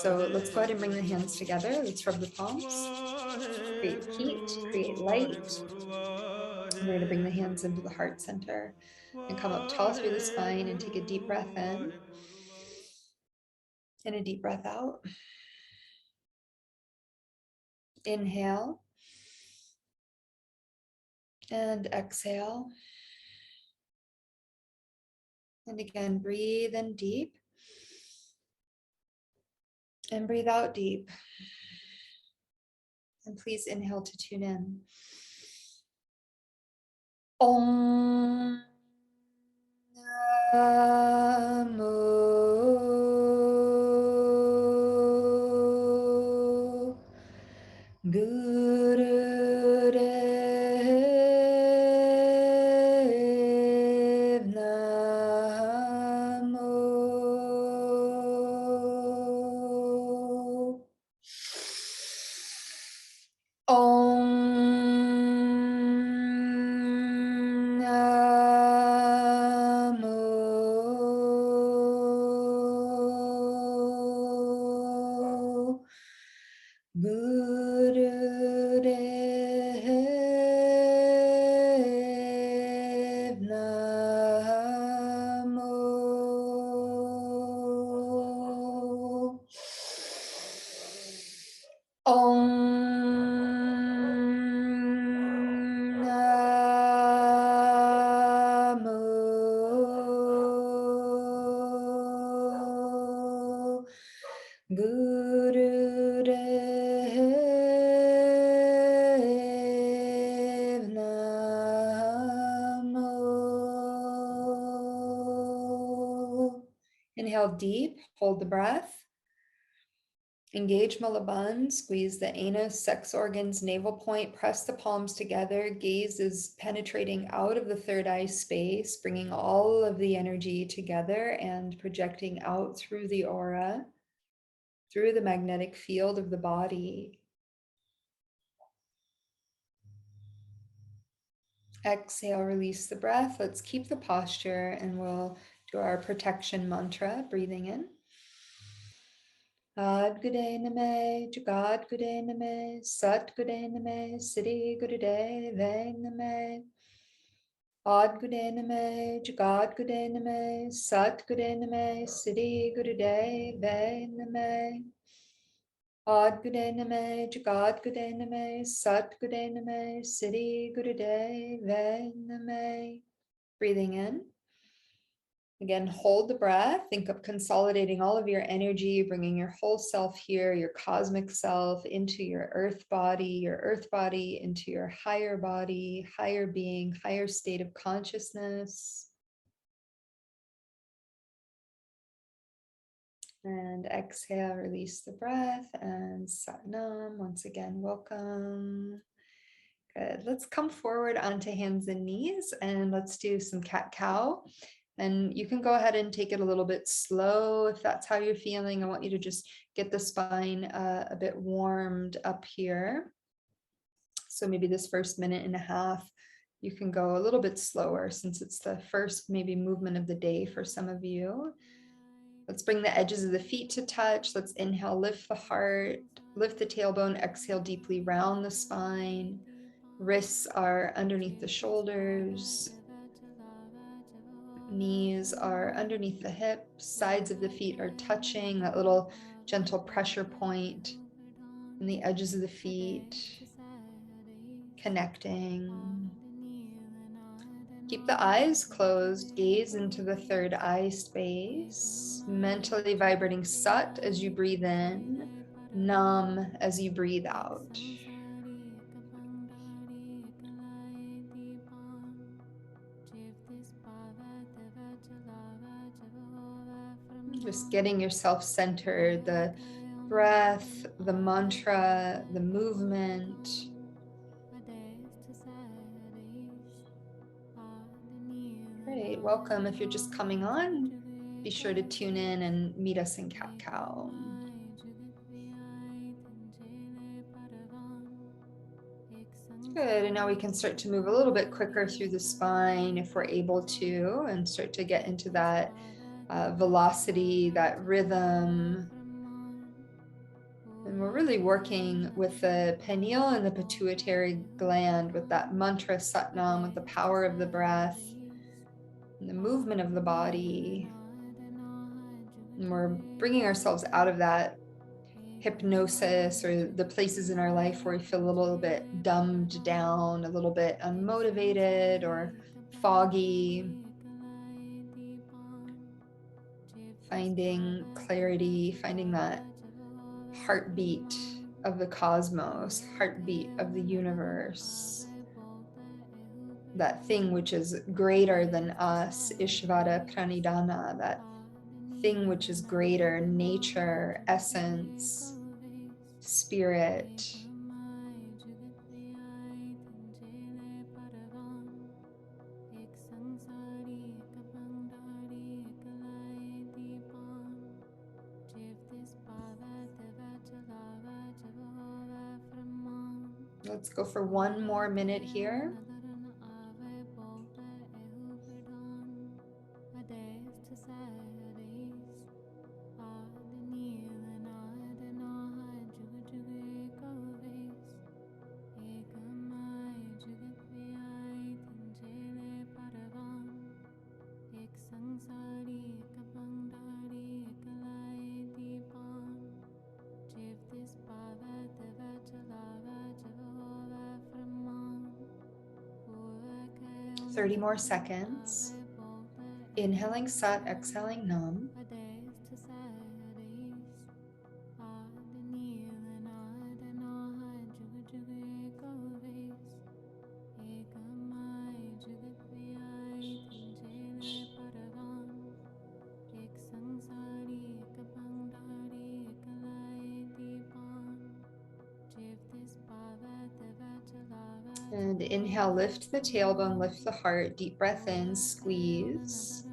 So let's go ahead and bring the hands together. Let's rub the palms. Create heat, create light. We're going to bring the hands into the heart center and come up tall through the spine and take a deep breath in and a deep breath out. Inhale and exhale. And again, breathe in deep and breathe out deep. And please inhale to tune in. Om Namo Gurudev Namo Om Namo Gurudev Namo Om Namo Gurudev Namo. Inhale deep, hold the breath. Engage Mulaband, squeeze the anus, sex organs, navel point, press the palms together. Gaze is penetrating out of the third eye space, bringing all of the energy together and projecting out through the aura, through the magnetic field of the body. Exhale, release the breath. Let's keep the posture and we'll do our protection mantra, breathing in. Ad Gude Name, Jagad Gude Name, Sat Gude Name, Siddhi Gurudev Name. Ad Gude Name, Jagad Gude Name, Sat Gude Name, Siddhi Gurudev Name. Ad Gude Name, Jagad Gude Name, Sat Gude Name, Siddhi Gurudev Name. Breathing in. Again, hold the breath. Think of consolidating all of your energy, bringing your whole self here, your cosmic self into your earth body into your higher body, higher being, higher state of consciousness. And exhale, release the breath and Satnam. Once again, welcome. Good. Let's come forward onto hands and knees and let's do some cat-cow. And you can go ahead and take it a little bit slow if that's how you're feeling. I want you to just get the spine a bit warmed up here. So maybe this first minute and a half, you can go a little bit slower since it's the first maybe movement of the day for some of you. Let's bring the edges of the feet to touch. Let's inhale, lift the heart, lift the tailbone, exhale deeply, round the spine. Wrists are underneath the shoulders. Knees are underneath the hips, sides of the feet are touching, that little gentle pressure point in the edges of the feet, connecting. Keep the eyes closed, gaze into the third eye space, mentally vibrating Sat as you breathe in, Nam as you breathe out. Just getting yourself centered, the breath, the mantra, the movement. Great, welcome. If you're just coming on, be sure to tune in and meet us in cat-cow. Good, and now we can start to move a little bit quicker through the spine if we're able to, and start to get into that velocity, that rhythm. And we're really working with the pineal and the pituitary gland with that mantra Satnam, with the power of the breath and the movement of the body. And we're bringing ourselves out of that hypnosis or the places in our life where we feel a little bit dumbed down, a little bit unmotivated or foggy. Finding clarity, finding that heartbeat of the cosmos, heartbeat of the universe, that thing which is greater than us, Ishvara Pranidhana, that thing which is greater, nature, essence, spirit. Let's go for one more minute here. Thirty more seconds. Inhaling Sat, exhaling Nam. And inhale, lift the tailbone, lift the heart, deep breath in, squeeze.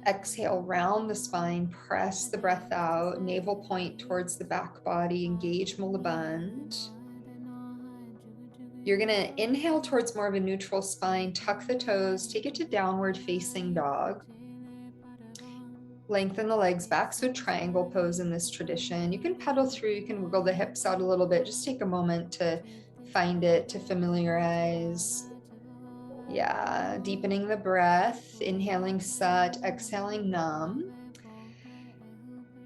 Exhale, round the spine, press the breath out, navel point towards the back body, engage Mulabandh. You're gonna inhale towards more of a neutral spine, tuck the toes, take it to downward facing dog. Lengthen the legs back, so triangle pose in this tradition. You can pedal through, you can wiggle the hips out a little bit. Just take a moment to find it, to familiarize. Yeah, deepening the breath, inhaling Sat, exhaling Nam.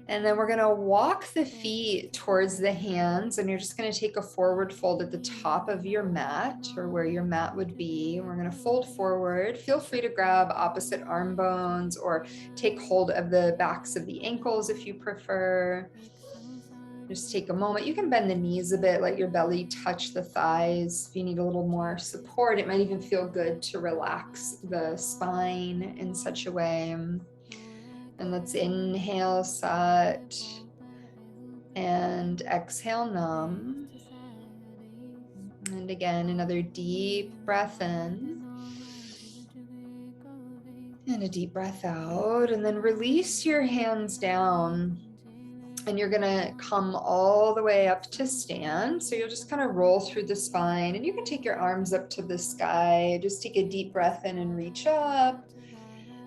And then we're gonna walk the feet towards the hands, and you're just gonna take a forward fold at the top of your mat or where your mat would be. We're gonna fold forward. Feel free to grab opposite arm bones or take hold of the backs of the ankles if you prefer. Just take a moment. You can bend the knees a bit, let your belly touch the thighs. If you need a little more support, it might even feel good to relax the spine in such a way. And let's inhale Sat and exhale Nam. And again, another deep breath in. And a deep breath out. And then release your hands down. And you're gonna come all the way up to stand. So you'll just kind of roll through the spine, and you can take your arms up to the sky. Just take a deep breath in and reach up.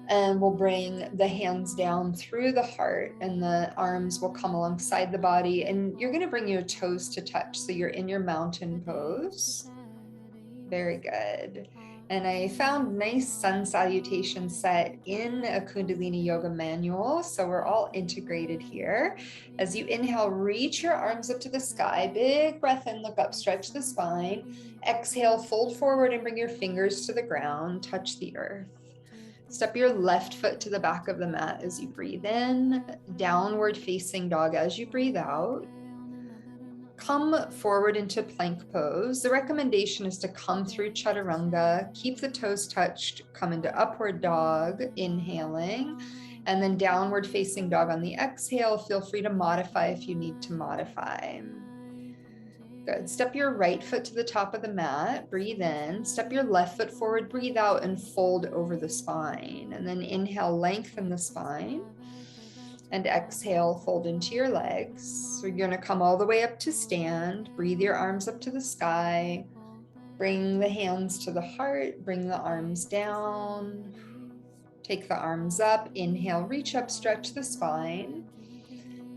And we'll bring the hands down through the heart, and the arms will come alongside the body, and you're going to bring your toes to touch. So you're in your mountain pose. Very good. And I found nice sun salutation set in a Kundalini Yoga manual. So we're all integrated here. As you inhale, reach your arms up to the sky. Big breath in, look up, stretch the spine. Exhale, fold forward and bring your fingers to the ground, touch the earth. Step your left foot to the back of the mat as you breathe in, downward facing dog as you breathe out. Come forward into plank pose. The recommendation is to come through chaturanga, keep the toes touched, come into upward dog, inhaling, and then downward facing dog on the exhale. Feel free to modify if you need to modify. Good. Step your right foot to the top of the mat, breathe in, step your left foot forward, breathe out and fold over the spine. And then inhale, lengthen the spine. And exhale, fold into your legs. So you're gonna come all the way up to stand, breathe your arms up to the sky, bring the hands to the heart, bring the arms down, take the arms up, inhale, reach up, stretch the spine.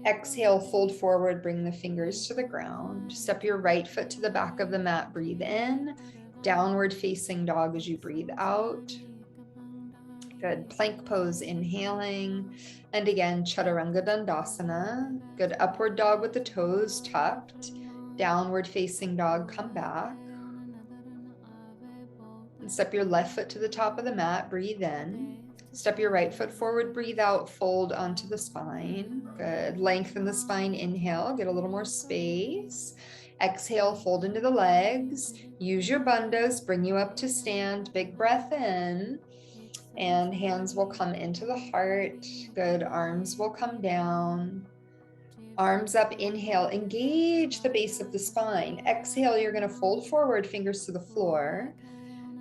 Exhale, fold forward, bring the fingers to the ground. Step your right foot to the back of the mat, breathe in. Downward facing dog as you breathe out. Good. Plank pose, inhaling. And again, Chaturanga Dandasana. Good. Upward dog with the toes tucked. Downward facing dog, come back. And step your left foot to the top of the mat, breathe in. Step your right foot forward, breathe out, fold onto the spine. Good. Lengthen the spine, inhale, get a little more space. Exhale, fold into the legs. Use your bandhas, bring you up to stand. Big breath in. And hands will come into the heart. Good. Arms will come down. Arms up, inhale, engage the base of the spine. Exhale, you're going to fold forward, fingers to the floor.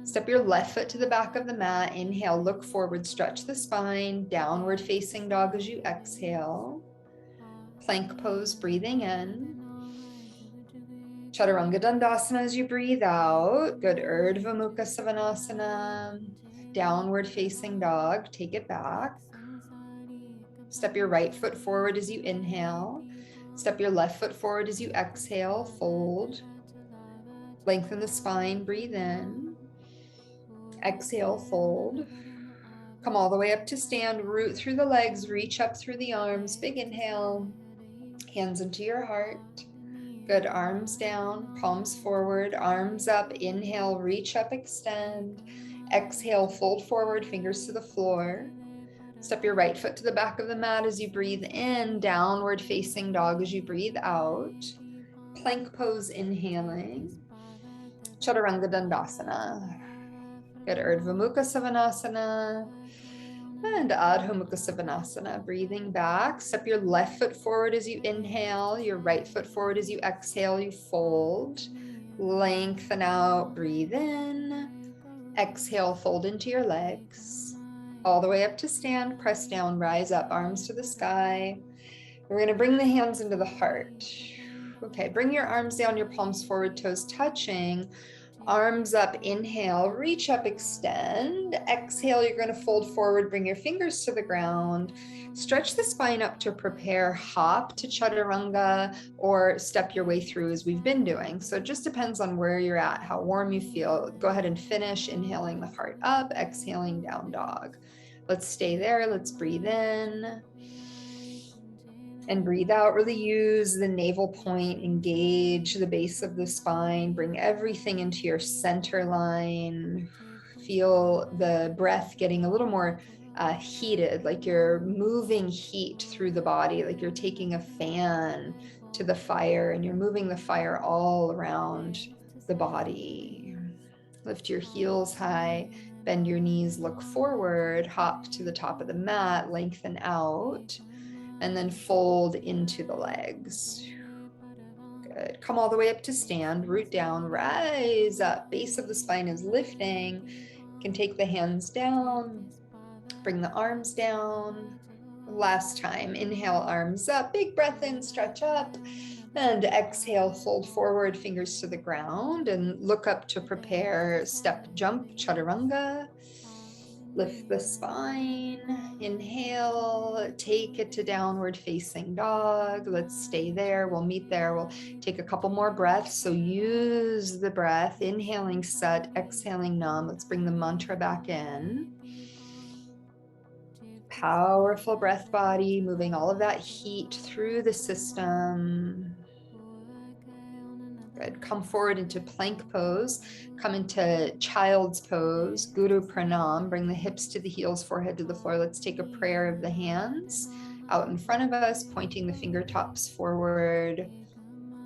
Step your left foot to the back of the mat. Inhale, look forward, stretch the spine. Downward facing dog as you exhale. Plank pose, breathing in. Chaturanga Dandasana as you breathe out. Good. Urdhva Mukha Savasana. Downward facing dog, take it back. Step your right foot forward as you inhale. Step your left foot forward as you exhale, fold. Lengthen the spine, breathe in. Exhale, fold. Come all the way up to stand, root through the legs, reach up through the arms. Big inhale, hands into your heart. Good. Arms down, palms forward, arms up. Inhale, reach up, extend. Exhale, fold forward, fingers to the floor. Step your right foot to the back of the mat as you breathe in. Downward facing dog as you breathe out. Plank pose, inhaling. Chaturanga Dandasana. Good. Urdhva Mukha Savasana. And Adho Mukha Savasana. Breathing back. Step your left foot forward as you inhale. Your right foot forward as you exhale. You fold. Lengthen out. Breathe in. Exhale, fold into your legs. All the way up to stand. Press down, rise up, arms to the sky. We're going to bring the hands into the heart. Okay, bring your arms down, your palms forward, toes touching. Arms up, inhale, reach up, extend. Exhale, you're going to fold forward, bring your fingers to the ground. Stretch the spine up to prepare, hop to chaturanga, or step your way through as we've been doing. So it just depends on where you're at, how warm you feel. Go ahead and finish, inhaling the heart up, exhaling down dog. Let's stay there. Let's breathe in. And breathe out, really use the navel point, engage the base of the spine, bring everything into your center line. Feel the breath getting a little more heated, like you're moving heat through the body, like you're taking a fan to the fire and you're moving the fire all around the body. Lift your heels high, bend your knees, look forward, hop to the top of the mat, lengthen out. And then fold into the legs. Good. Come all the way up to stand, root down, rise up. Base of the spine is lifting. You can take the hands down, bring the arms down. Last time, inhale, arms up, big breath in, stretch up. And exhale, fold forward, fingers to the ground, and look up to prepare step jump, chaturanga. Lift the spine, inhale, take it to downward facing dog. Let's stay there. We'll meet there. We'll take a couple more breaths. So use the breath, inhaling Sat, exhaling Nam. Let's bring the mantra back in. Powerful breath body, moving all of that heat through the system. Good. Come forward into plank pose. Come into child's pose. Guru Pranam. Bring the hips to the heels, forehead to the floor. Let's take a prayer of the hands out in front of us, pointing the fingertips forward.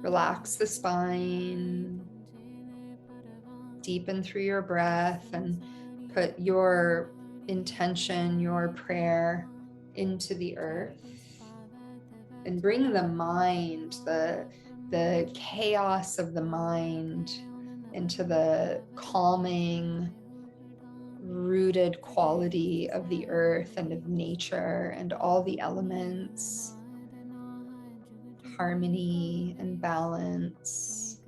Relax the spine. Deepen through your breath and put your intention, your prayer into the earth. And bring the mind, the chaos of the mind into the calming, rooted quality of the earth and of nature and all the elements, harmony and balance.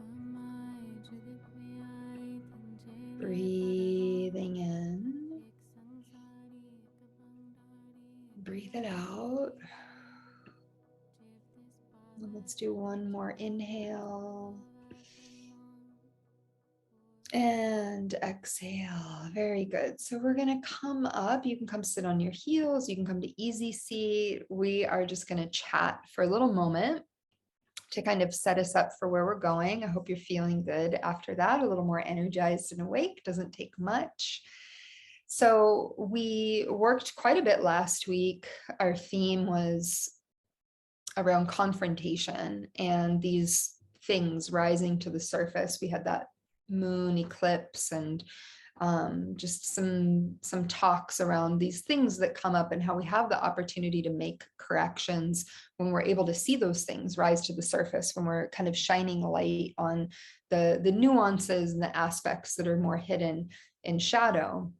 Breathing in, breathe it out. And let's do one more inhale. And exhale. Very good. So we're going to come up. You can come sit on your heels. You can come to easy seat. We are just going to chat for a little moment to kind of set us up for where we're going. I hope you're feeling good after that, a little more energized and awake. Doesn't take much. So we worked quite a bit last week. Our theme was around confrontation and these things rising to the surface. We had that moon eclipse and just some talks around these things that come up and how we have the opportunity to make corrections when we're able to see those things rise to the surface, when we're kind of shining a light on the nuances and the aspects that are more hidden in shadow.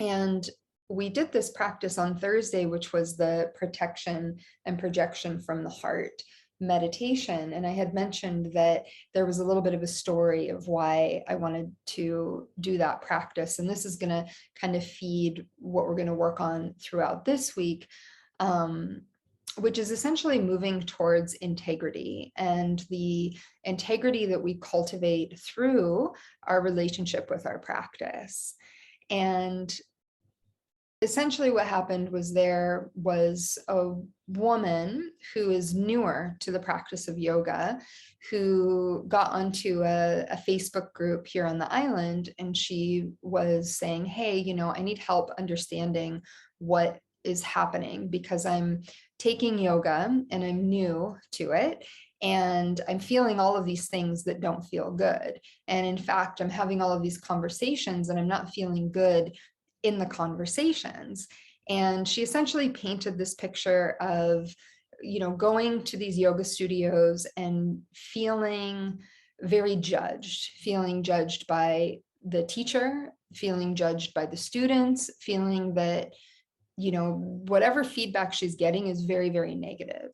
And we did this practice on Thursday, which was the protection and projection from the heart meditation. And I had mentioned that there was a little bit of a story of why I wanted to do that practice. And this is going to kind of feed what we're going to work on throughout this week, which is essentially moving towards integrity, and the integrity that we cultivate through our relationship with our practice. And essentially what happened was there was a woman who is newer to the practice of yoga who got onto a Facebook group here on the island, and she was saying, hey, I need help understanding what is happening because I'm taking yoga and I'm new to it. And I'm feeling all of these things that don't feel good. And in fact, I'm having all of these conversations and I'm not feeling good in the conversations. And she essentially painted this picture of, going to these yoga studios and feeling very judged, feeling judged by the teacher, feeling judged by the students, feeling that, whatever feedback she's getting is very, very negative.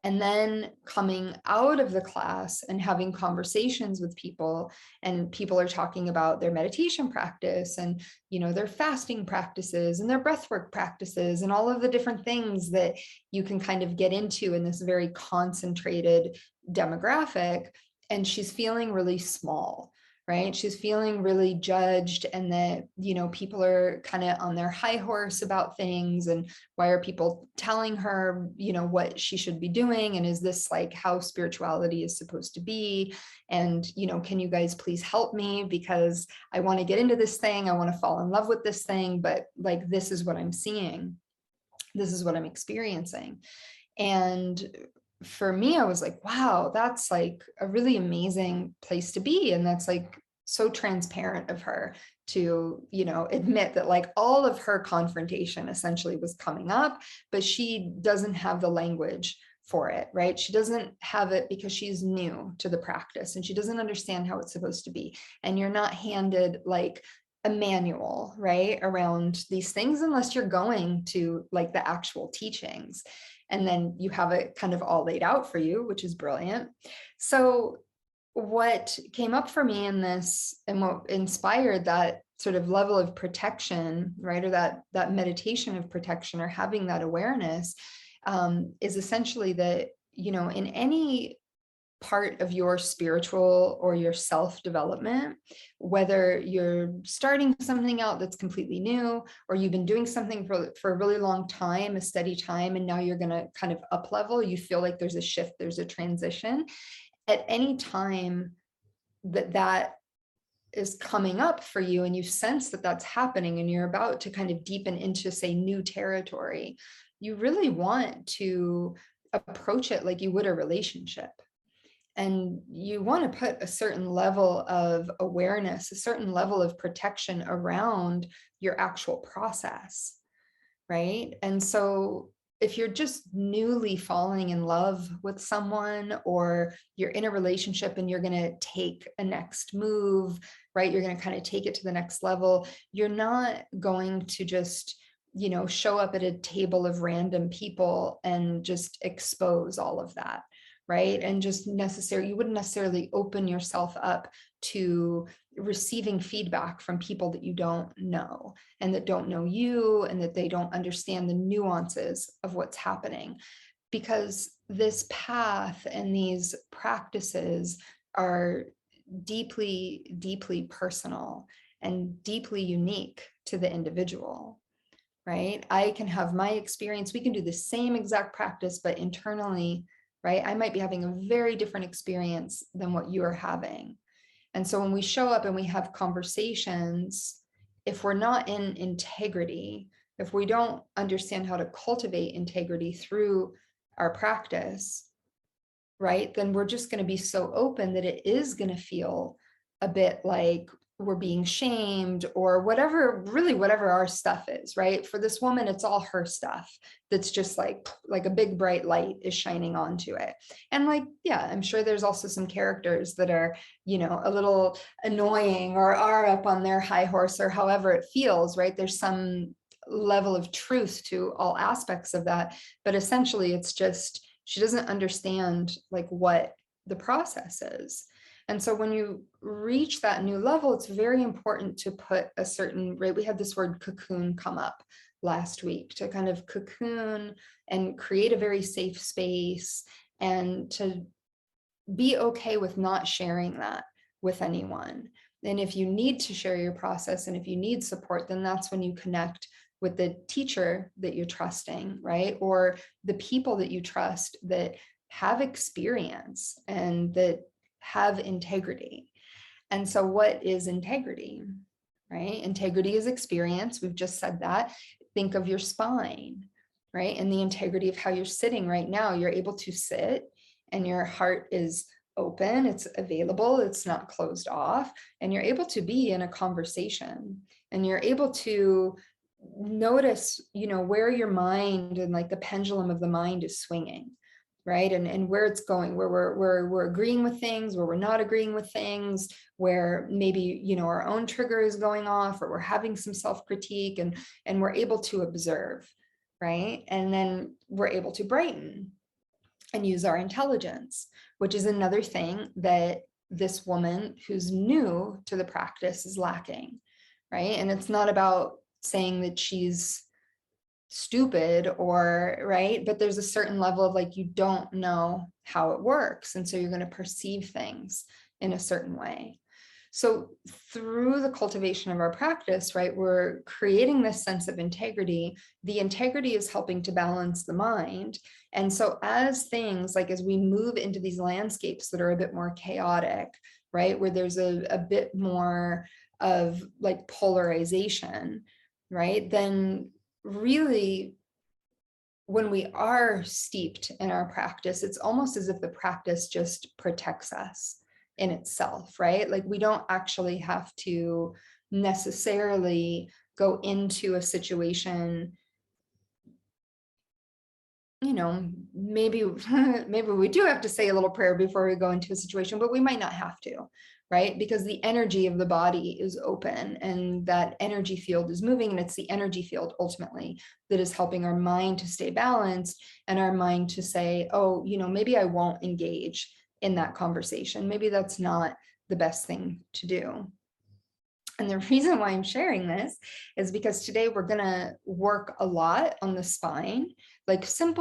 And then coming out of the class and having conversations with people, and people are talking about their meditation practice and, their fasting practices and their breathwork practices and all of the different things that you can kind of get into in this very concentrated demographic. And she's feeling really small, right? She's feeling really judged, and that, people are kind of on their high horse about things. And why are people telling her, what she should be doing? And is this like how spirituality is supposed to be? And, can you guys please help me? Because I want to get into this thing. I want to fall in love with this thing, but like, this is what I'm seeing. This is what I'm experiencing. And for me, I was like, wow, that's like a really amazing place to be. And that's like so transparent of her to, admit that like all of her confrontation essentially was coming up, but she doesn't have the language for it, right? She doesn't have it because she's new to the practice and she doesn't understand how it's supposed to be. And you're not handed like a manual, right, around these things unless you're going to like the actual teachings. And then you have it kind of all laid out for you, which is brilliant. So what came up for me in this, and what inspired that sort of level of protection, right, or that meditation of protection, or having that awareness, is essentially that, in any part of your spiritual or your self-development, whether you're starting something out that's completely new, or you've been doing something for a really long time, a steady time, and now you're going to kind of up level, you feel like there's a shift, there's a transition. At any time that is coming up for you and you sense that that's happening and you're about to kind of deepen into, say, new territory, you really want to approach it like you would a relationship. And you want to put a certain level of awareness, a certain level of protection around your actual process, right? And so if you're just newly falling in love with someone, or you're in a relationship and you're going to take a next move, right? You're going to kind of take it to the next level. You're not going to just, show up at a table of random people and just expose all of that, right? And just you wouldn't necessarily open yourself up to receiving feedback from people that you don't know, and that don't know you, and that they don't understand the nuances of what's happening. Because this path and these practices are deeply, deeply personal and deeply unique to the individual, right? I can have my experience. We can do the same exact practice, but internally, right? I might be having a very different experience than what you are having. And so when we show up and we have conversations, if we're not in integrity, if we don't understand how to cultivate integrity through our practice, right, then we're just going to be so open that it is going to feel a bit like we're being shamed or whatever, really whatever our stuff is, right? For this woman, it's all her stuff that's just like a big bright light is shining onto it. And like, yeah, I'm sure there's also some characters that are, you know, a little annoying or are up on their high horse or however it feels, right? There's some level of truth to all aspects of that. But essentially, it's just, she doesn't understand like what the process is. And so when you reach that new level, it's very important to put a certain, right? We had this word cocoon come up last week, to kind of cocoon and create a very safe space and to be okay with not sharing that with anyone. And if you need to share your process and if you need support, then that's when you connect with the teacher that you're trusting, right? Or the people that you trust that have experience and that have integrity. And so what is integrity, right? Integrity is experience. We've just said that. Think of your spine, right? And the integrity of how you're sitting right now. You're able to sit and your heart is open, it's available, it's not closed off, and you're able to be in a conversation and you're able to notice, you know, where your mind and like the pendulum of the mind is swinging, right? And where it's going, where we're agreeing with things, where we're not agreeing with things, where maybe, you know, our own trigger is going off or we're having some self-critique, and we're able to observe, right? And then we're able to brighten and use our intelligence, which is another thing that this woman who's new to the practice is lacking, right? And it's not about saying that she's stupid or right, but there's a certain level of like, you don't know how it works, and so you're going to perceive things in a certain way. So through the cultivation of our practice, right, we're creating this sense of integrity. The integrity is helping to balance the mind. And so as things like, as we move into these landscapes that are a bit more chaotic, right, where there's a bit more of like polarization, right, then really when we are steeped in our practice, it's almost as if the practice just protects us in itself, right? Like we don't actually have to necessarily go into a situation, you know, maybe maybe we do have to say a little prayer before we go into a situation, but we might not have to, right? Because the energy of the body is open and that energy field is moving, and it's the energy field ultimately that is helping our mind to stay balanced and our mind to say, oh, you know, maybe I won't engage in that conversation. Maybe that's not the best thing to do. And the reason why I'm sharing this is because today we're going to work a lot on the spine, like some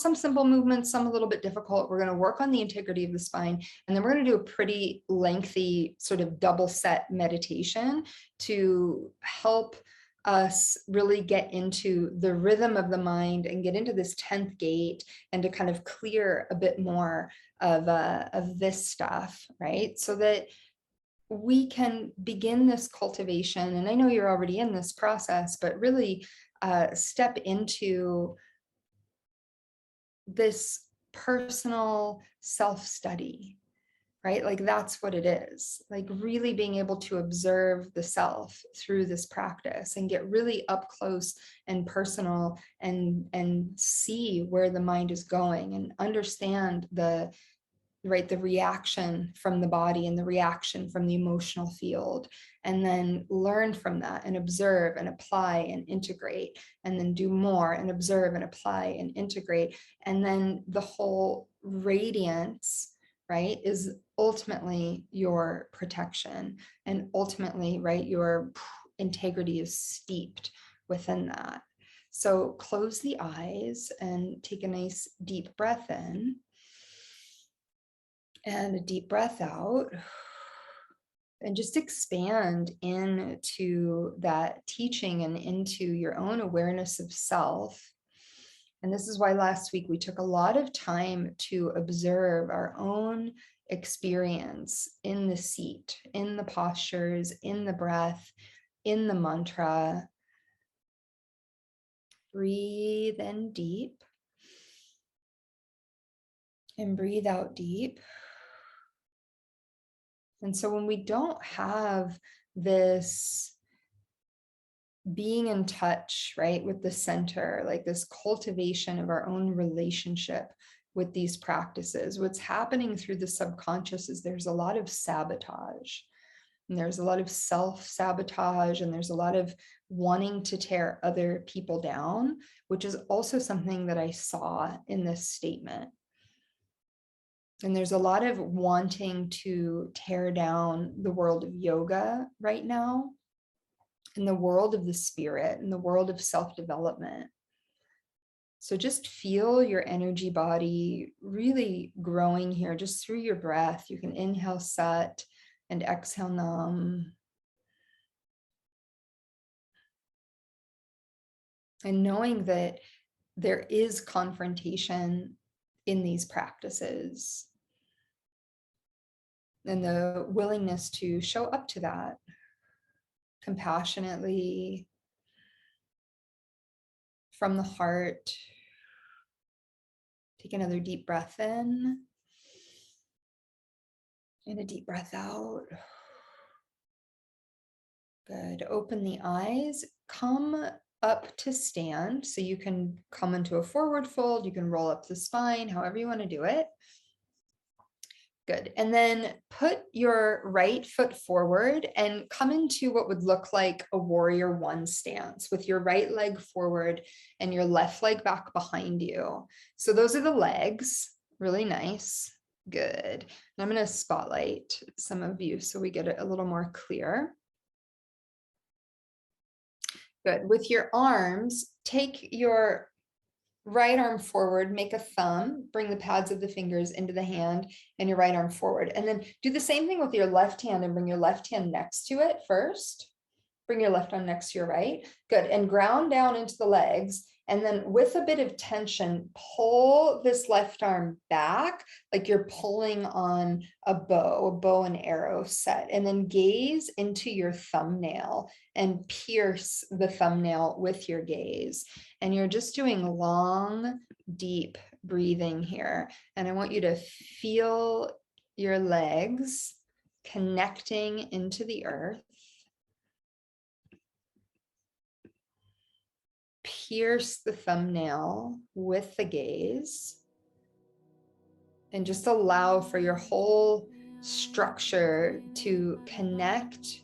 simple movements, some a little bit difficult. We're going to work on the integrity of the spine. And then we're going to do a pretty lengthy sort of double set meditation to help us really get into the rhythm of the mind and get into this 10th gate and to kind of clear a bit more of this stuff, right? So that we can begin this cultivation. And I know you're already in this process, but really step into this personal self-study, right? Like that's what it is, like really being able to observe the self through this practice and get really up close and personal and see where the mind is going and understand the right, the reaction from the body and the reaction from the emotional field, and then learn from that and observe and apply and integrate, and then do more and observe and apply and integrate. And then the whole radiance, right, is ultimately your protection, and ultimately, right, your integrity is steeped within that. So close the eyes and take a nice deep breath in and a deep breath out. And just expand into that teaching and into your own awareness of self. And this is why last week we took a lot of time to observe our own experience in the seat, in the postures, in the breath, in the mantra. Breathe in deep and breathe out deep. And so when we don't have this being in touch, right, with the center, like this cultivation of our own relationship with these practices, what's happening through the subconscious is there's a lot of sabotage. And there's a lot of self-sabotage, and there's a lot of wanting to tear other people down, which is also something that I saw in this statement. And there's a lot of wanting to tear down the world of yoga right now, in the world of the spirit, in the world of self-development. So just feel your energy body really growing here, just through your breath. You can inhale Sat and exhale Nam. And knowing that there is confrontation in these practices, and the willingness to show up to that compassionately from the heart. Take another deep breath in and a deep breath out. Good. Open the eyes. Come up to stand. So you can come into a forward fold. You can roll up the spine, however you want to do it. Good. And then put your right foot forward and come into what would look like a warrior one stance with your right leg forward and your left leg back behind you. So those are the legs. Really nice. Good. And I'm going to spotlight some of you so we get it a little more clear. Good. With your arms, take your right arm forward, make a thumb, bring the pads of the fingers into the hand and your right arm forward. And then do the same thing with your left hand and bring your left hand next to it first. Bring your left arm next to your right. Good. And ground down into the legs. And then with a bit of tension, pull this left arm back, like you're pulling on a bow and arrow set, and then gaze into your thumbnail and pierce the thumbnail with your gaze. And you're just doing long, deep breathing here. And I want you to feel your legs connecting into the earth. Pierce the thumbnail with the gaze and just allow for your whole structure to connect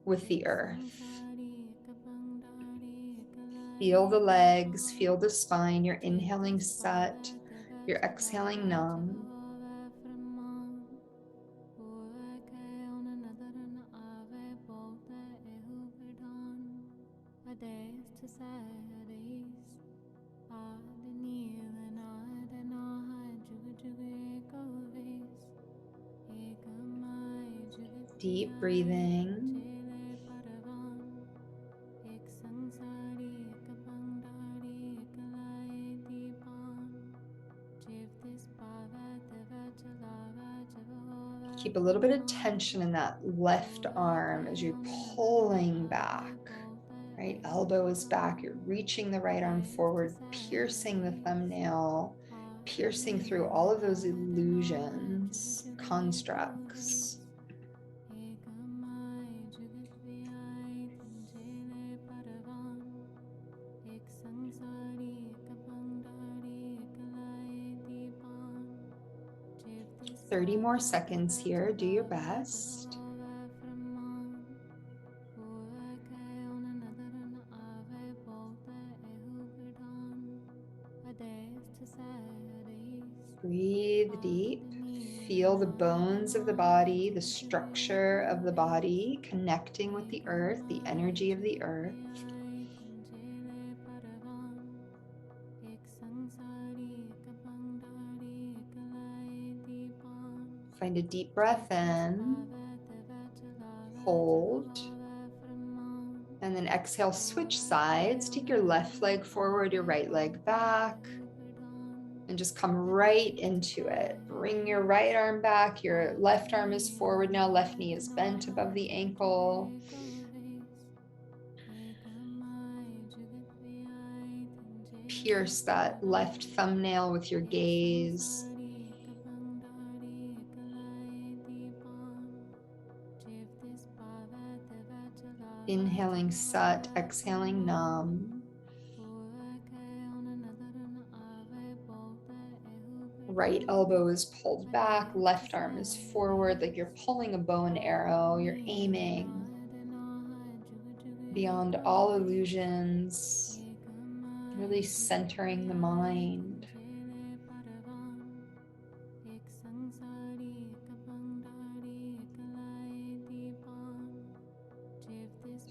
with the earth. Feel the legs, feel the spine. You're inhaling Sat, you're exhaling Nam. Deep breathing. Keep a little bit of tension in that left arm as you're pulling back, right? Elbow is back. You're reaching the right arm forward, piercing the thumbnail, piercing through all of those illusions, constructs. – 30 more seconds here. Do your best. Breathe deep. Feel the bones of the body, the structure of the body connecting with the earth, the energy of the earth. Find a deep breath in, hold, and then exhale, switch sides. Take your left leg forward, your right leg back, and just come right into it. Bring your right arm back, your left arm is forward now, left knee is bent above the ankle. Pierce that left thumbnail with your gaze. Inhaling Sat, exhaling Nam. Right elbow is pulled back, left arm is forward, like you're pulling a bow and arrow. You're aiming beyond all illusions, really centering the mind.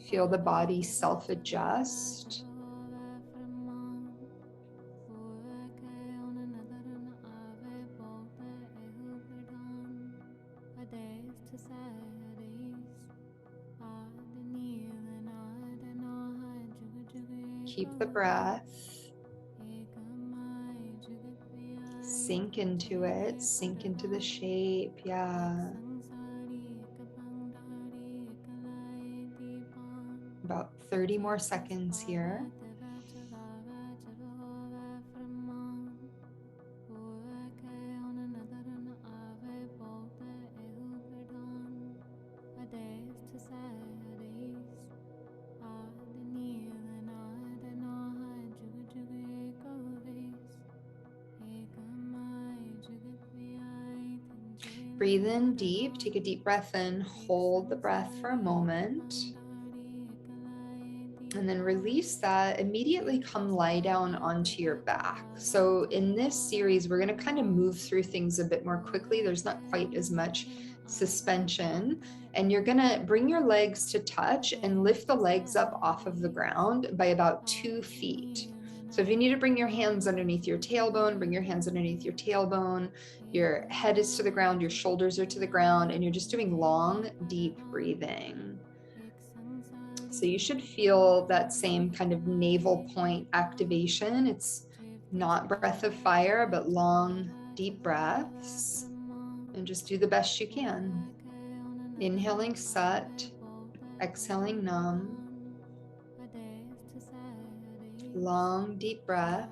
Feel the body self-adjust. Keep the breath. Sink into it, sink into the shape. Yeah. About 30 more seconds here. Breathe in deep, take a deep breath in, hold the breath for a moment. And then release that, immediately come lie down onto your back. So in this series, we're going to kind of move through things a bit more quickly. There's not quite as much suspension. And you're going to bring your legs to touch and lift the legs up off of the ground by about 2 feet. So if you need to bring your hands underneath your tailbone, bring your hands underneath your tailbone. Your head is to the ground, your shoulders are to the ground, and you're just doing long, deep breathing. So you should feel that same kind of navel point activation. It's not breath of fire, but long, deep breaths. And just do the best you can. Inhaling Sat, exhaling Nam. Long, deep breath.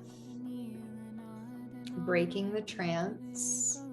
Breaking the trance.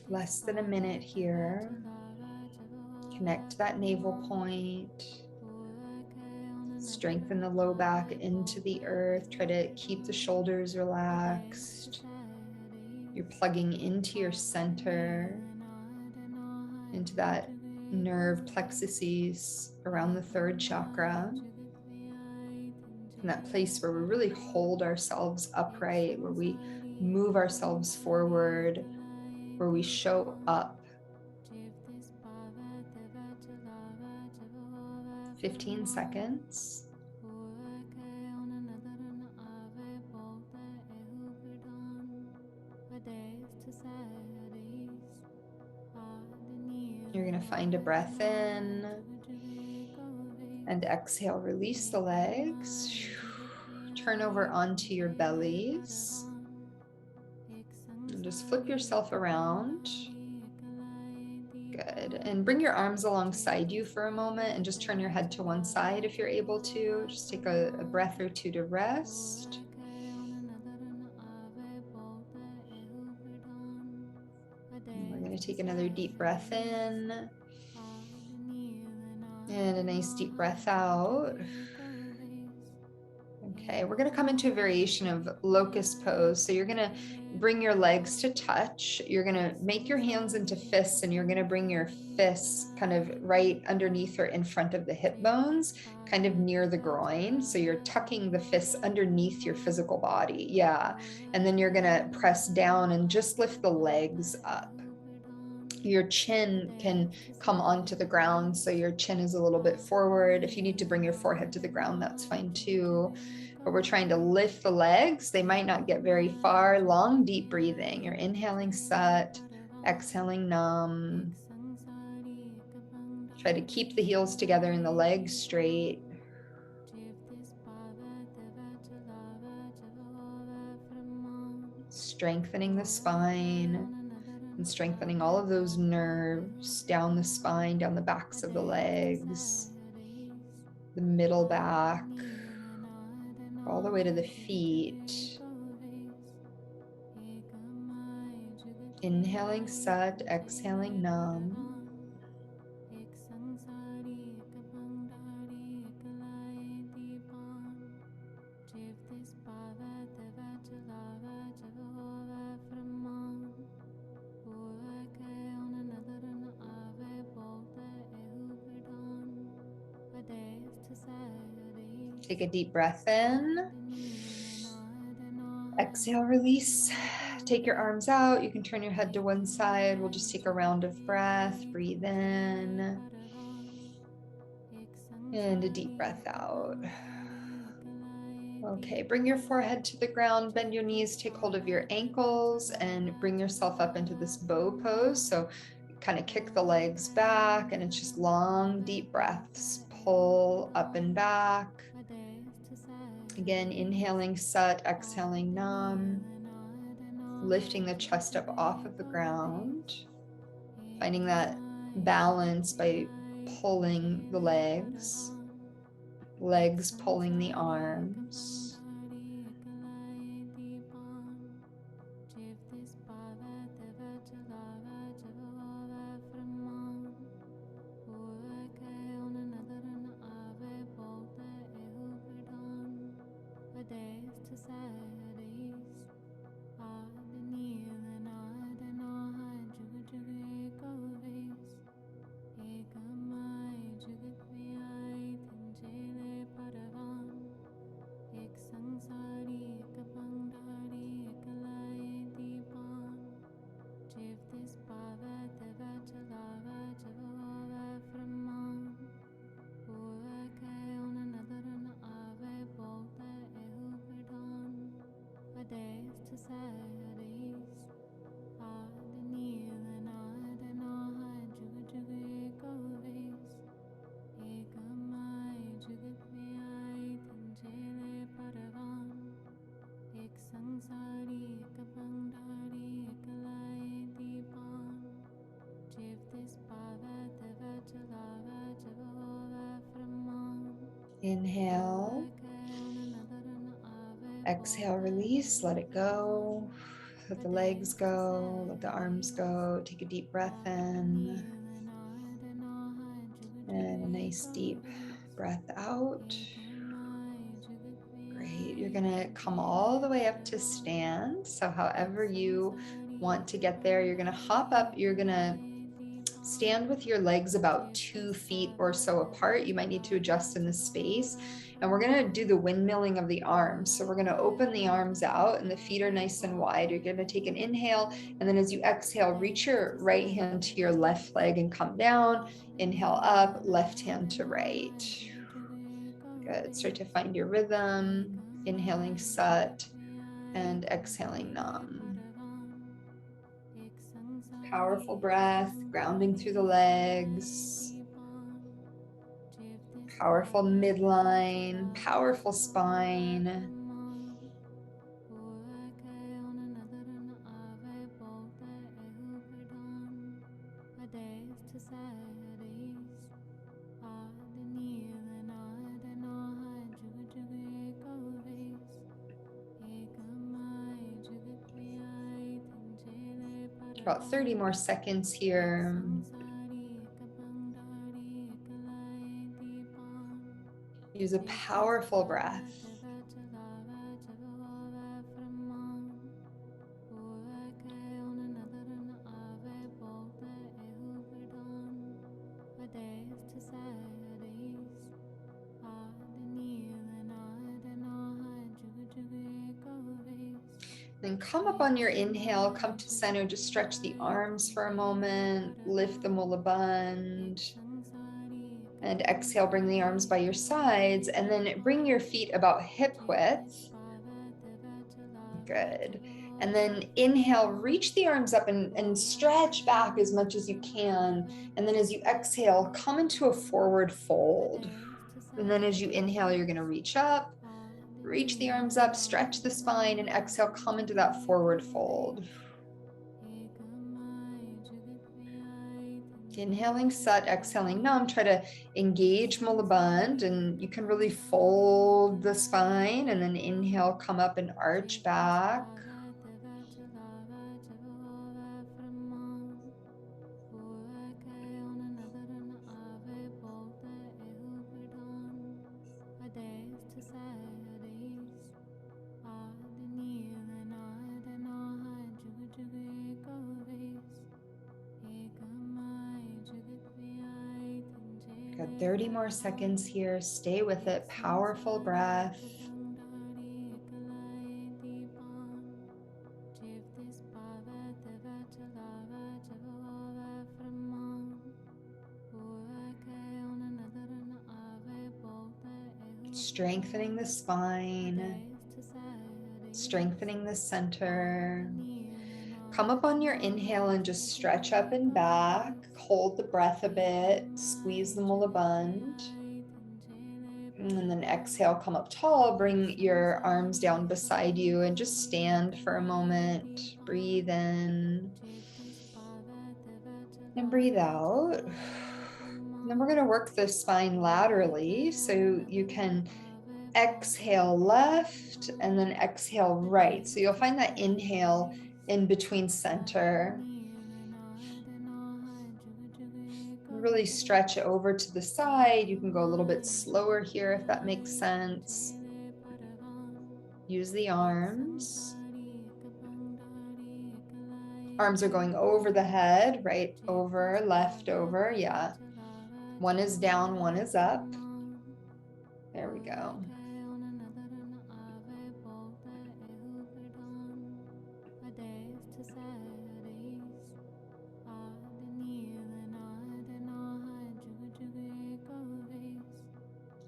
Less than a minute here. Connect to that navel point. Strengthen the low back into the earth. Try to keep the shoulders relaxed. You're plugging into your center, into that nerve plexuses around the third chakra. In that place where we really hold ourselves upright, where we move ourselves forward, where we show up. 15 seconds. You're going to find a breath in and exhale, release the legs. Turn over onto your bellies. And just flip yourself around. Good. And bring your arms alongside you for a moment and just turn your head to one side if you're able to. Just take a breath or two to rest. going to take another deep breath in and a nice deep breath out. Okay, we're going to come into a variation of locust pose. So you're going to bring your legs to touch. You're going to make your hands into fists, and you're going to bring your fists kind of right underneath or in front of the hip bones, kind of near the groin. So you're tucking the fists underneath your physical body. Yeah. And then you're going to press down and just lift the legs up. Your chin can come onto the ground, so your chin is a little bit forward. If you need to bring your forehead to the ground, that's fine too. But we're trying to lift the legs. They might not get very far. Long, deep breathing. You're inhaling Sat, exhaling Nam. Try to keep the heels together and the legs straight. Strengthening the spine and strengthening all of those nerves down the spine, down the backs of the legs, the middle back, all the way to the feet. Inhaling Sat, exhaling Nam. Take a deep breath in. Exhale, release. Take your arms out. You can turn your head to one side. We'll just take a round of breath. Breathe in. And a deep breath out. Okay, bring your forehead to the ground, bend your knees, take hold of your ankles, and bring yourself up into this bow pose. So kind of kick the legs back, and it's just long, deep breaths. Pull up and back. Again, inhaling Sat, exhaling Nam. Lifting the chest up off of the ground. Finding that balance by pulling the legs. Legs pulling the arms. Inhale. Exhale, release, let it go. Let the legs go, let the arms go. Take a deep breath in. And a nice deep breath out. Great. You're going to come all the way up to stand. So however you want to get there, you're going to hop up. You're going to stand with your legs about 2 feet or so apart. You might need to adjust in the space. And we're going to do the windmilling of the arms. So we're going to open the arms out and the feet are nice and wide. You're going to take an inhale. And then as you exhale, reach your right hand to your left leg and come down. Inhale up, left hand to right. Good. Start to find your rhythm. Inhaling Sat and exhaling Nam. Powerful breath, grounding through the legs. Powerful midline, powerful spine. About 30 more seconds here. Use a powerful breath. Then come up on your inhale, come to center, just stretch the arms for a moment, lift the mula bandh. And exhale, bring the arms by your sides, and then bring your feet about hip width. Good. And then inhale, reach the arms up and stretch back as much as you can. And then as you exhale, come into a forward fold. And then as you inhale, you're going to reach up, reach the arms up, stretch the spine, and exhale, come into that forward fold. Inhaling Sat, exhaling Nam. Try to engage Mula Bandh, and you can really fold the spine, and then inhale, come up and arch back. Good, 30 more seconds here. Stay with it. Powerful breath. Strengthening the spine, strengthening the center. Come up on your inhale and just stretch up and back. Hold the breath a bit. Squeeze the Mula Bandh. And then exhale, come up tall. Bring your arms down beside you and just stand for a moment. Breathe in and breathe out. And then we're going to work the spine laterally, so you can exhale left and then exhale right. So you'll find that inhale in between center. Really stretch over to the side. You can go a little bit slower here if that makes sense. Use the arms. Arms are going over the head, right over, left over. Yeah. One is down, one is up. There we go.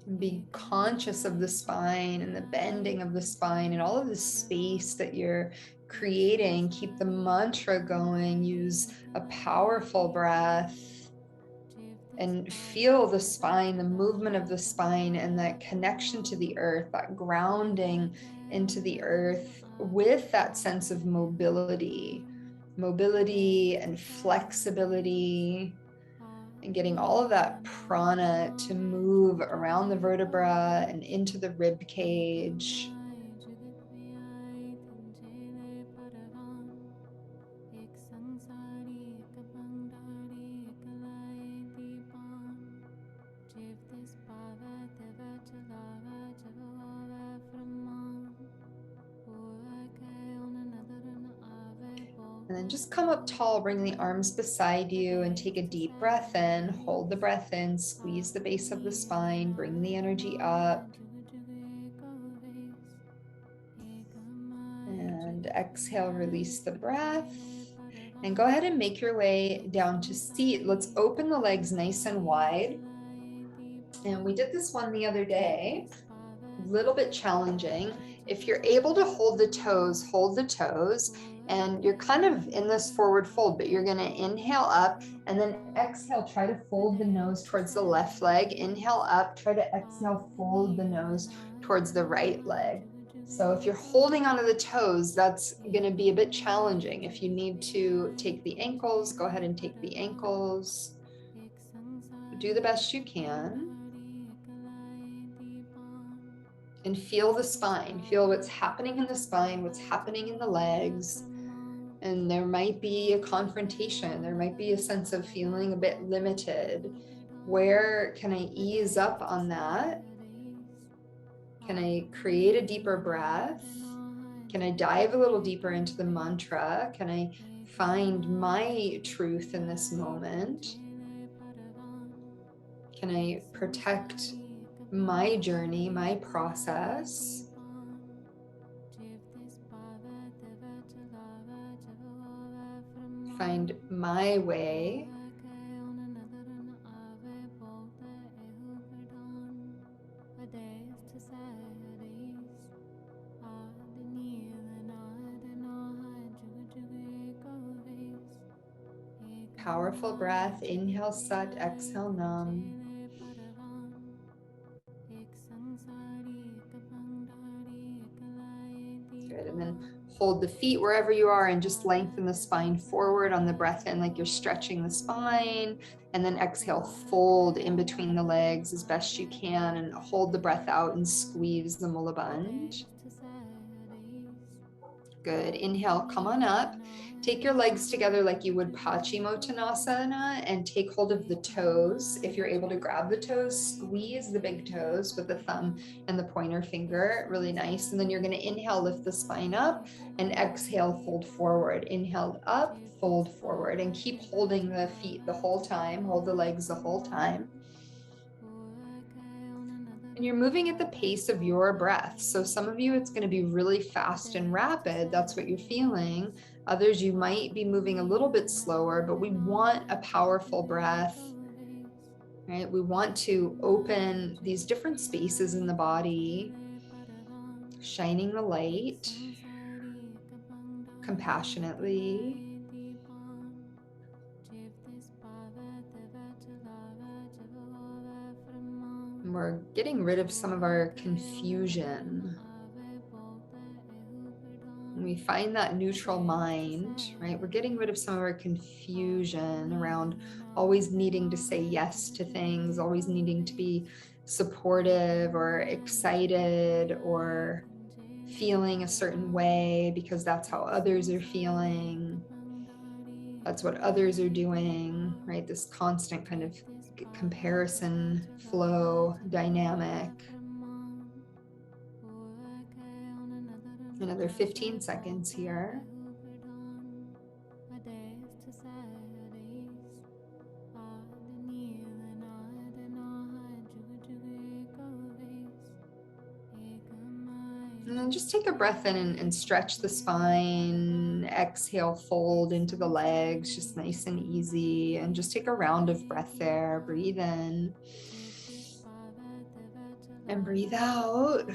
And be conscious of the spine and the bending of the spine and all of the space that you're creating. Keep the mantra going. Use a powerful breath. And feel the spine, the movement of the spine, and that connection to the earth, that grounding into the earth with that sense of mobility and flexibility, and getting all of that prana to move around the vertebra and into the rib cage. And then just come up tall, bring the arms beside you and take a deep breath in, hold the breath in, squeeze the base of the spine, bring the energy up. And exhale, release the breath. And go ahead and make your way down to seat. Let's open the legs nice and wide. And we did this one the other day, a little bit challenging. If you're able to hold the toes, hold the toes. And you're kind of in this forward fold, but you're going to inhale up and then exhale, try to fold the nose towards the left leg. Inhale up, try to exhale, fold the nose towards the right leg. So if you're holding onto the toes, that's going to be a bit challenging. If you need to take the ankles, go ahead and take the ankles. Do the best you can. And feel the spine. Feel what's happening in the spine, what's happening in the legs. And there might be a confrontation. There might be a sense of feeling a bit limited. Where can I ease up on that? Can I create a deeper breath? Can I dive a little deeper into the mantra? Can I find my truth in this moment? Can I protect my journey, my process? Find my way. Powerful breath. Inhale Sat, exhale Nam. Good. And then hold the feet wherever you are and just lengthen the spine forward on the breath in, like you're stretching the spine. And then exhale, fold in between the legs as best you can and hold the breath out and squeeze the Mulabandh. Good. Inhale, come on up. Take your legs together like you would Paschimottanasana and take hold of the toes. If you're able to grab the toes, squeeze the big toes with the thumb and the pointer finger. Really nice. And then you're going to inhale, lift the spine up, and exhale, fold forward. Inhale up, fold forward, and keep holding the feet the whole time. Hold the legs the whole time. And you're moving at the pace of your breath. So some of you, it's going to be really fast and rapid. That's what you're feeling. Others, you might be moving a little bit slower, but we want a powerful breath, right? We want to open these different spaces in the body, shining the light compassionately. And we're getting rid of some of our confusion. When we find that neutral mind, right, we're getting rid of some of our confusion around always needing to say yes to things, always needing to be supportive or excited or feeling a certain way because that's how others are feeling. That's what others are doing, right? This constant kind of comparison flow dynamic. Another 15 seconds here. And then just take a breath in and stretch the spine. Exhale, fold into the legs, just nice and easy. And just take a round of breath there. Breathe in and breathe out.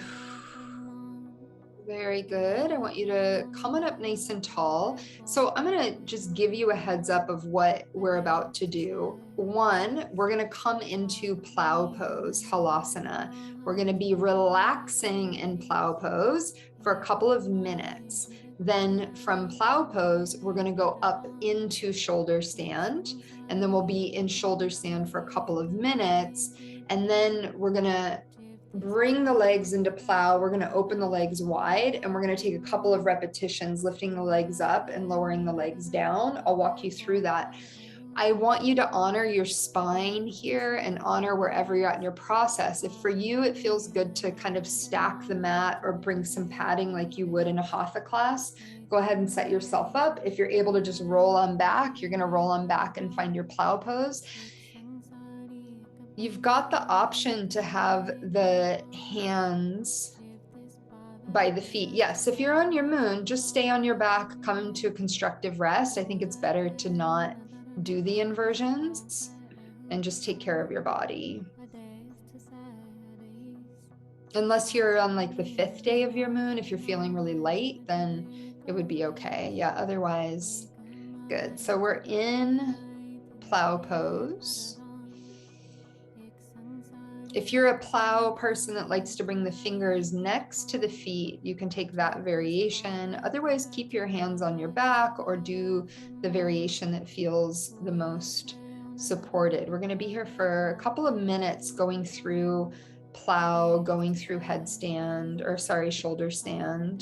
Very good. I want you to come on up nice and tall. So I'm going to just give you a heads up of what we're about to do. One, we're going to come into plow pose, halasana. We're going to be relaxing in plow pose for a couple of minutes. Then from plow pose, we're going to go up into shoulder stand, and then we'll be in shoulder stand for a couple of minutes. And then we're going to bring the legs into plow. We're going to open the legs wide, and we're going to take a couple of repetitions, lifting the legs up and lowering the legs down. I'll walk you through that. I want you to honor your spine here and honor wherever you're at in your process. If for you, it feels good to kind of stack the mat or bring some padding like you would in a hatha class, go ahead and set yourself up. If you're able to just roll on back, you're going to roll on back and find your plow pose. You've got the option to have the hands by the feet. Yes, if you're on your moon, just stay on your back, come into a constructive rest. I think it's better to not do the inversions and just take care of your body. Unless you're on like the 5th day of your moon, if you're feeling really light, then it would be okay. Yeah, otherwise, good. So we're in plow pose. If you're a plow person that likes to bring the fingers next to the feet, you can take that variation. Otherwise, keep your hands on your back or do the variation that feels the most supported. We're going to be here for a couple of minutes going through plow, going through headstand, or sorry, shoulder stand.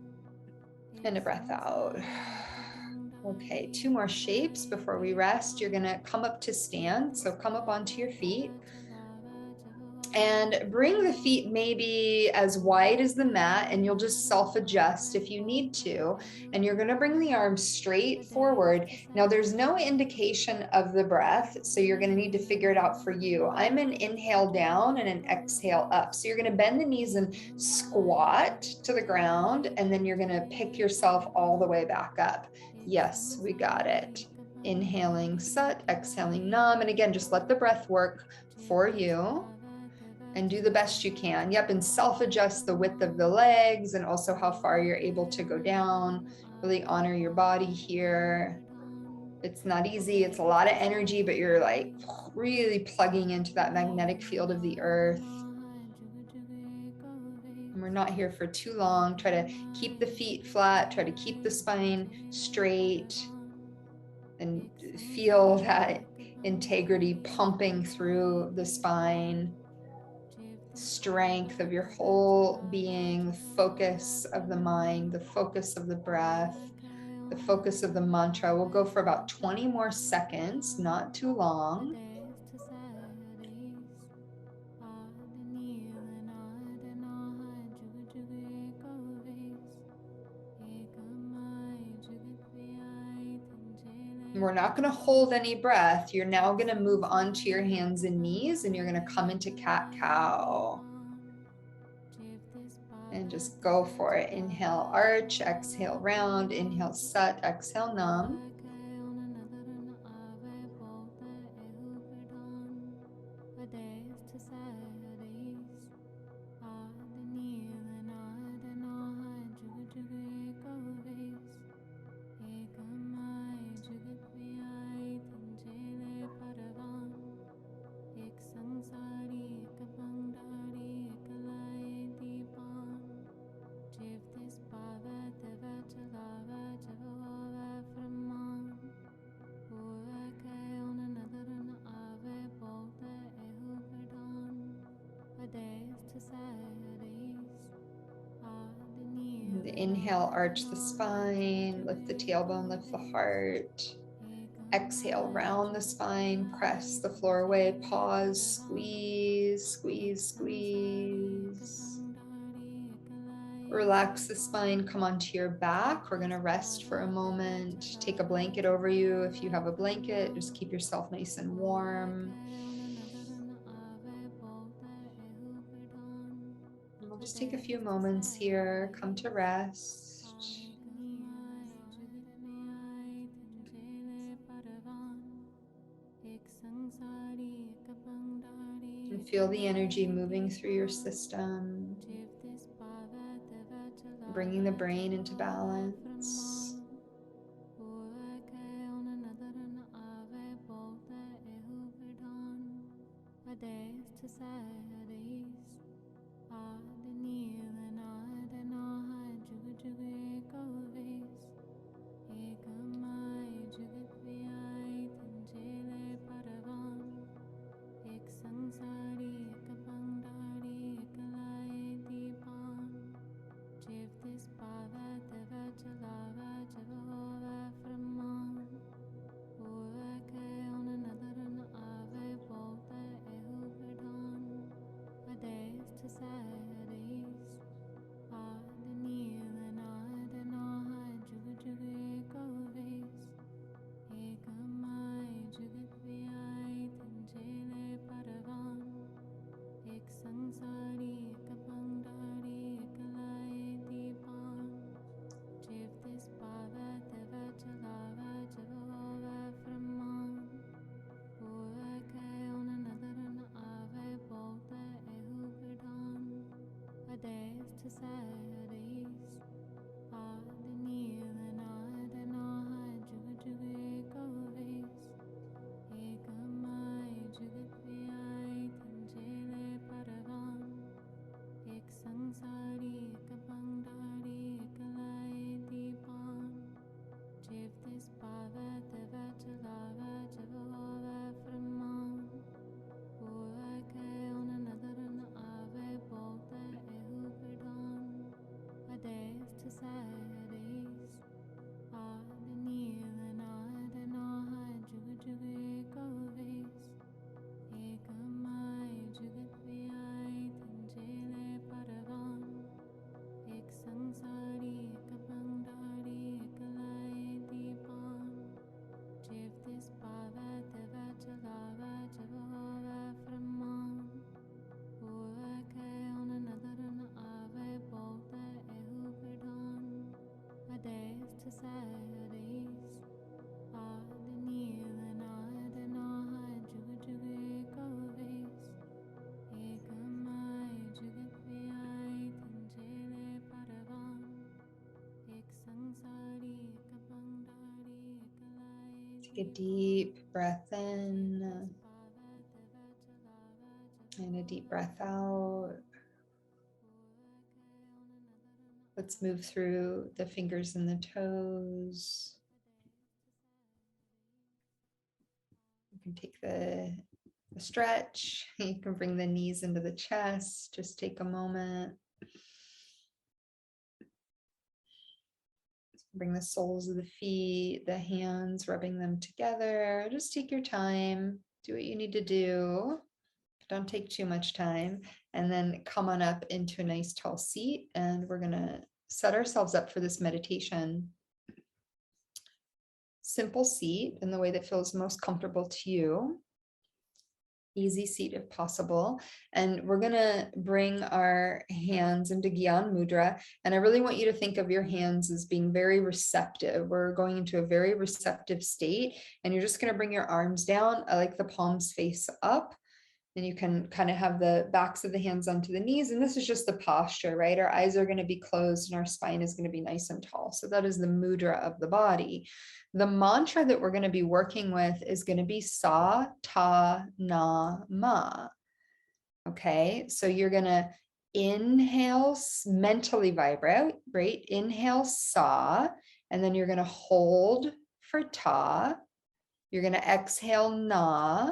And a breath out. Okay, 2 more shapes before we rest. You're gonna come up to stand. So come up onto your feet and bring the feet maybe as wide as the mat, and you'll just self-adjust if you need to. And you're gonna bring the arms straight forward. Now there's no indication of the breath, so you're gonna need to figure it out for you. I'm an inhale down and an exhale up. So you're gonna bend the knees and squat to the ground, and then you're gonna pick yourself all the way back up. Yes, we got it. Inhaling Sat, exhaling Nam. And again, just let the breath work for you and do the best you can. Yep, and self-adjust the width of the legs and also how far you're able to go down. Really honor your body here. It's not easy, it's a lot of energy, but you're like really plugging into that magnetic field of the earth. And we're not here for too long. Try to keep the feet flat, try to keep the spine straight, and feel that integrity pumping through the spine. Strength of your whole being, the focus of the mind, the focus of the breath, the focus of the mantra. We'll go for about 20 more seconds, not too long. We're not going to hold any breath. You're now going to move onto your hands and knees, and you're going to come into cat-cow. And just go for it. Inhale, arch, exhale, round, inhale, Sat, exhale, Nam. Inhale, arch the spine, lift the tailbone, lift the heart. Exhale, round the spine, press the floor away, pause, squeeze, squeeze, squeeze. Relax the spine, come onto your back. We're gonna rest for a moment. Take a blanket over you if you have a blanket. Just keep yourself nice and warm. And we'll just take a few moments here, come to rest. And feel the energy moving through your system, bringing the brain into balance. Take a deep breath in and a deep breath out. Let's move through the fingers and the toes. You can take the stretch. You can bring the knees into the chest. Just take a moment. Bring the soles of the feet, the hands, rubbing them together. Just take your time. Do what you need to do. Don't take too much time. And then come on up into a nice tall seat. And we're going to set ourselves up for this meditation. Simple seat in the way that feels most comfortable to you. Easy seat if possible. And we're going to bring our hands into Gyan Mudra. And I really want you to think of your hands as being very receptive. We're going into a very receptive state. And you're just going to bring your arms down. I like the palms face up. And you can kind of have the backs of the hands onto the knees. And this is just the posture, right? Our eyes are going to be closed and our spine is going to be nice and tall. So that is the mudra of the body. The mantra that we're going to be working with is going to be Sa, Ta, Na, Ma. Okay, so you're going to inhale, mentally vibrate, right? Inhale Sa, and then you're going to hold for Ta. You're going to exhale Na,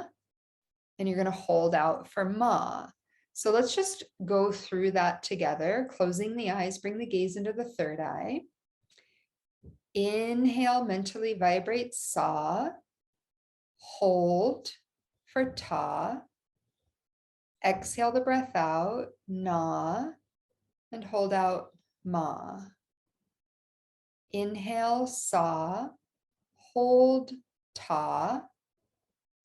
and you're going to hold out for Ma. So let's just go through that together. Closing the eyes, bring the gaze into the third eye. Inhale, mentally vibrate Sa. Hold for Ta. Exhale the breath out, Na, and hold out Ma. Inhale Sa. Hold Ta.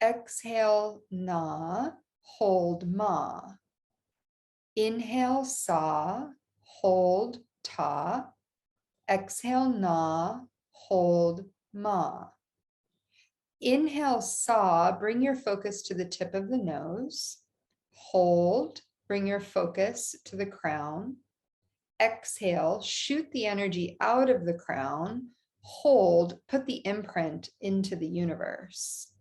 Exhale, Na, hold Ma. Inhale, Sa, hold Ta. Exhale, Na, hold Ma. Inhale, Sa, bring your focus to the tip of the nose. Hold, bring your focus to the crown. Exhale, shoot the energy out of the crown. Hold, put the imprint into the universe.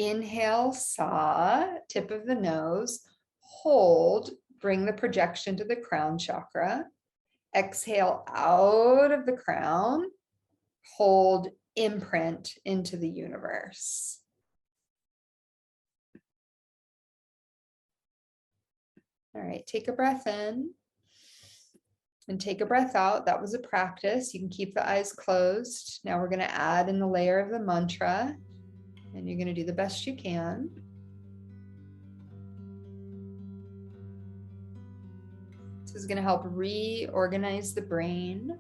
Inhale, Sa, tip of the nose. Hold, bring the projection to the crown chakra. Exhale out of the crown. Hold, imprint into the universe. All right, take a breath in and take a breath out. That was a practice. You can keep the eyes closed. Now we're going to add in the layer of the mantra. And you're going to do the best you can. This is going to help reorganize the brain.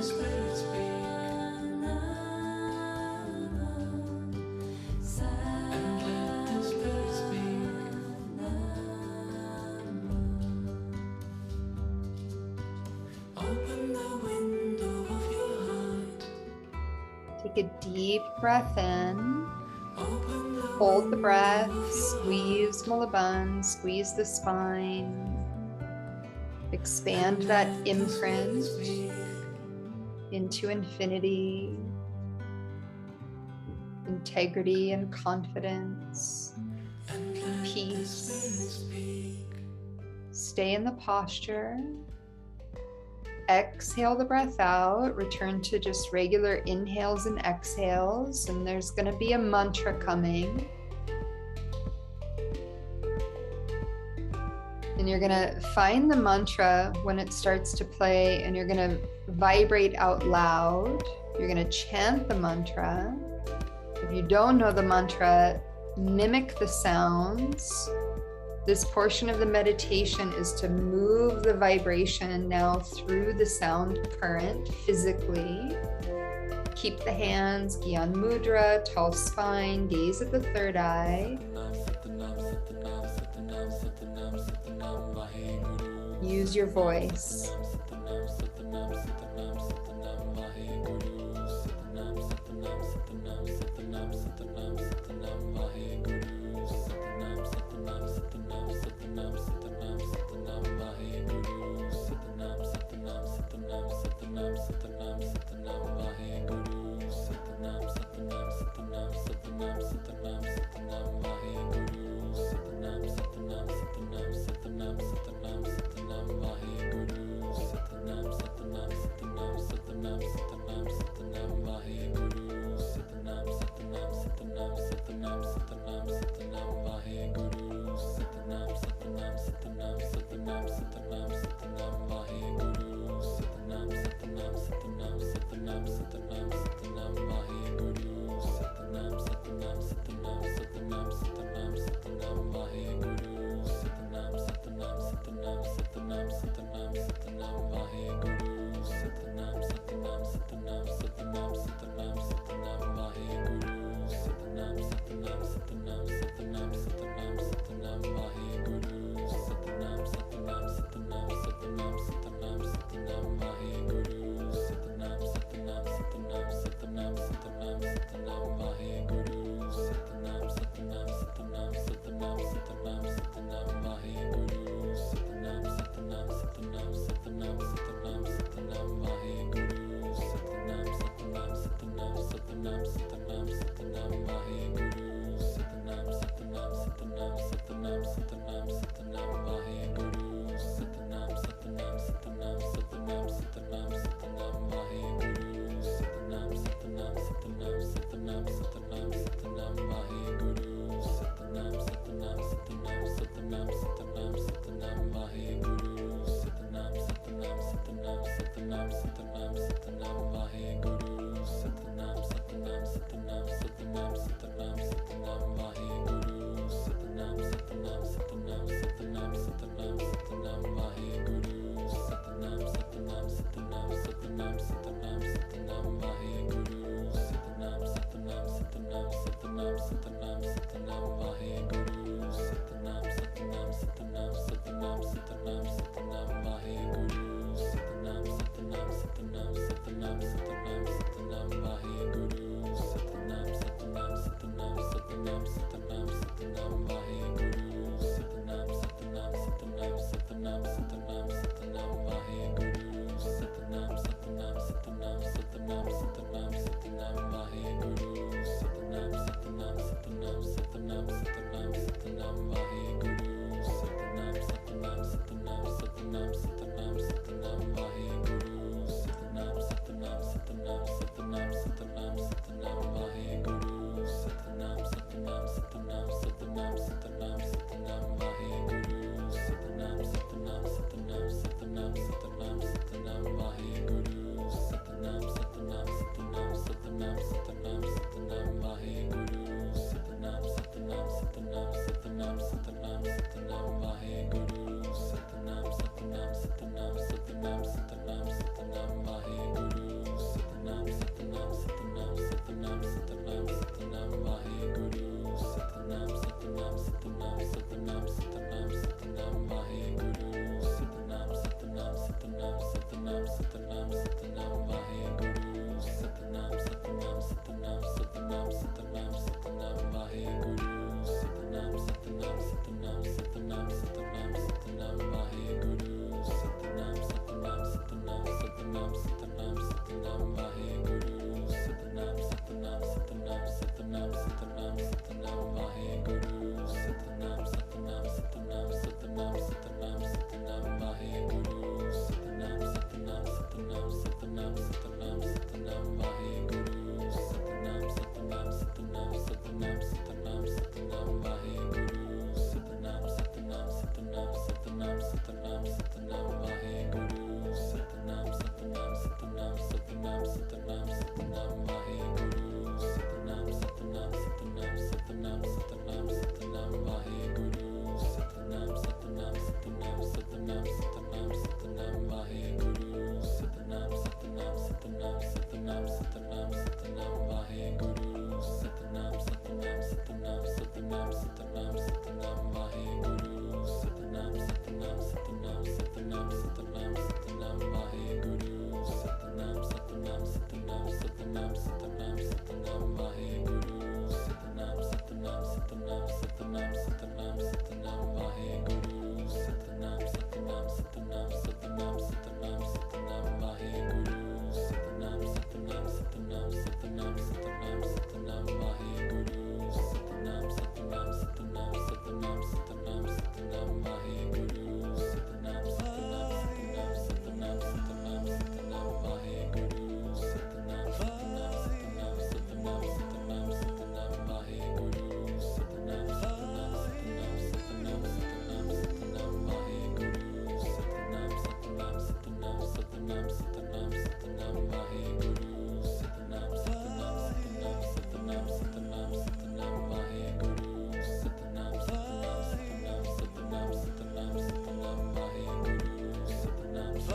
Spirits be Take a deep breath in. Hold the breath. Squeeze Mulaband. Squeeze the spine. Expand that imprint into infinity, integrity and confidence, peace. Stay in the posture. Exhale the breath out. Return to just regular inhales and exhales. And there's going to be a mantra coming. And you're going to find the mantra when it starts to play, and you're going to vibrate out loud. You're going to chant the mantra. If you don't know the mantra, mimic the sounds. This portion of the meditation is to move the vibration now through the sound current physically. Keep the hands, Gyan Mudra, tall spine, gaze at the third eye. Use your voice.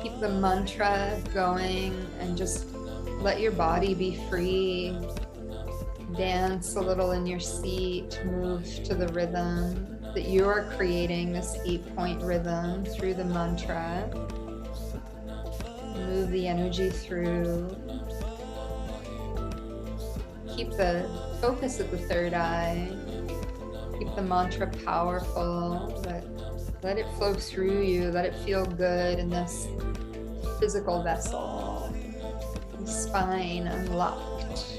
Keep the mantra going and just let your body be free. Dance a little in your seat, move to the rhythm that you are creating, this 8-point rhythm through the mantra. Move the energy through. Keep the focus at the third eye. Keep the mantra powerful, but let it flow through you. Let it feel good in this physical vessel. The spine unlocked.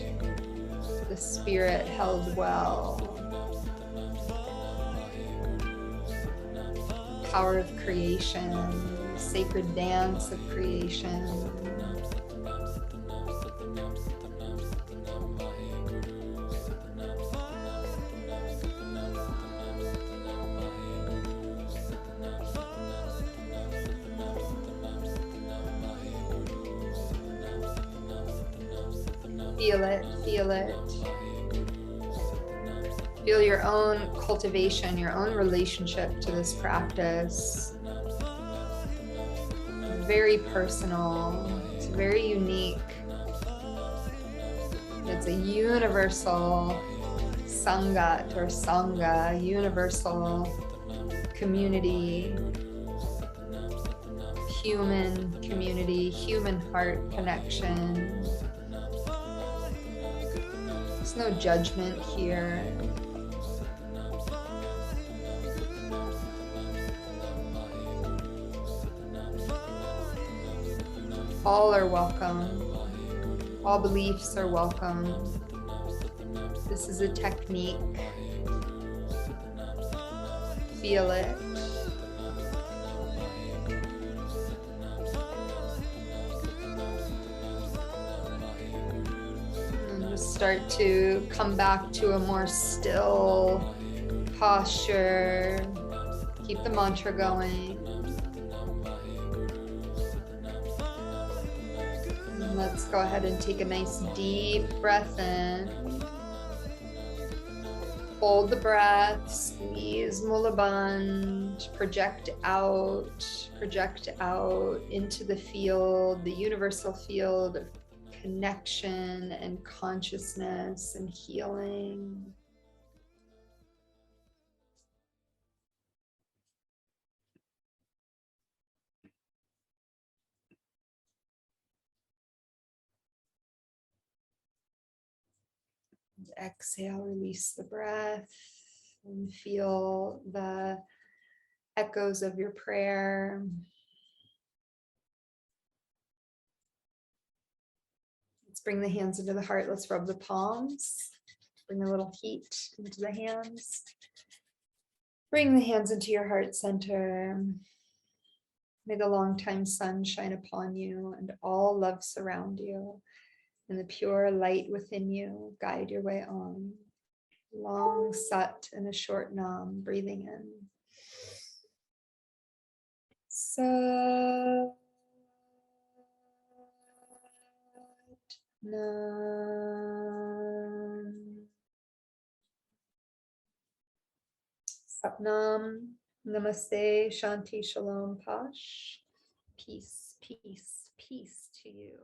The spirit held well. Power of creation. Sacred dance of creation. Feel it, feel it. Feel your own cultivation, your own relationship to this practice. Very personal, it's very unique. It's a universal sangat or sangha, universal community, human community, human heart connection. There's no judgment here. All are welcome. All beliefs are welcome. This is a technique. Feel it. And just start to come back to a more still posture. Keep the mantra going. Let's go ahead and take a nice deep breath in. Hold the breath, squeeze Mulabandh, project out into the field, the universal field of connection and consciousness and healing. Exhale, release the breath and feel the echoes of your prayer. Let's bring the hands into the heart. Let's rub the palms. Bring a little heat into the hands. Bring the hands into your heart center. May the longtime sun shine upon you and all love surround you. and the pure light within you guide your way on. Long sat and a short nam, breathing in. Sat nam. Satnam. Namaste. Shanti. Shalom. Pash. Peace, peace, peace to you.